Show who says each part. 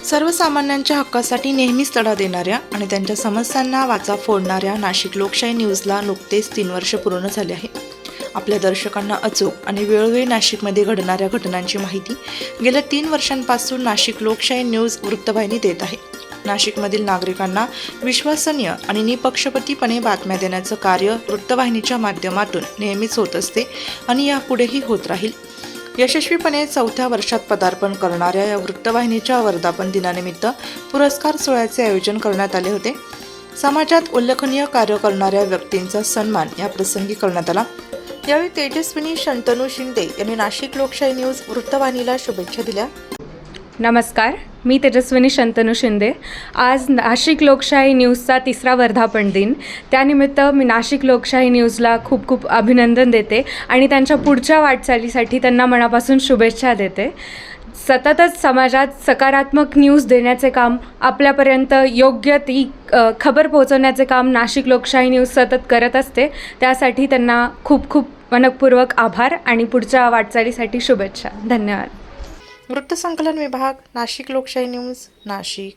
Speaker 1: सर्वसामान्यांच्या हक्कासाठी नेहमीच लढा देणाऱ्या आणि त्यांच्या समस्यांना वाचा फोडणाऱ्या नाशिक लोकशाही न्यूजला नुकतेच 3 वर्ष पूर्ण झाले आहे. आपल्या दर्शकांना अचूक आणि वेळोवेळी नाशिकमध्ये घडणाऱ्या घटनांची माहिती गेल्या 3 वर्षांपासून नाशिक लोकशाही न्यूज वृत्तवाहिनी देत आहे. नाशिकमधील नागरिकांना विश्वसनीय आणि निपक्षपातीपणे बातम्या देण्याचं कार्य वृत्तवाहिनीच्या माध्यमातून नेहमीच होत असते आणि यापुढेही होत राहील. यशस्वीपणे 4थ्या वर्षात पदार्पण करणाऱ्या या वृत्तवाहिनीच्या वर्धापन दिनानिमित्त पुरस्कार सोहळ्याचे आयोजन करण्यात आले होते. समाजात उल्लेखनीय कार्य करणाऱ्या व्यक्तींचा सन्मान या प्रसंगी करण्यात आला. यावेळी तेजस्विनी शंतनू शिंदे यांनी नाशिक लोकशाही न्यूज वृत्तवाहिनीला शुभेच्छा दिल्या.
Speaker 2: नमस्कार, मी तेजस्विनी शंतनू शिंदे. आज नाशिक लोकशाही न्यूजचा 3रा वर्धापन दिन. त्यानिमित्त मी नाशिक लोकशाही न्यूजला खूप खूप अभिनंदन देते आणि त्यांच्या पुढच्या वाटचालीसाठी त्यांना मनापासून शुभेच्छा देते. सततच समाजात सकारात्मक न्यूज देण्याचे काम, आपल्यापर्यंत योग्य ती खबर पोहोचवण्याचे काम नाशिक लोकशाही न्यूज सतत करत असते. त्यासाठी त्यांना खूप खूप मनःपूर्वक आभार आणि पुढच्या वाटचालीसाठी शुभेच्छा. धन्यवाद.
Speaker 1: वृत्तसंकलन विभाग, नाशिक लोकशाही न्यूज, नाशिक.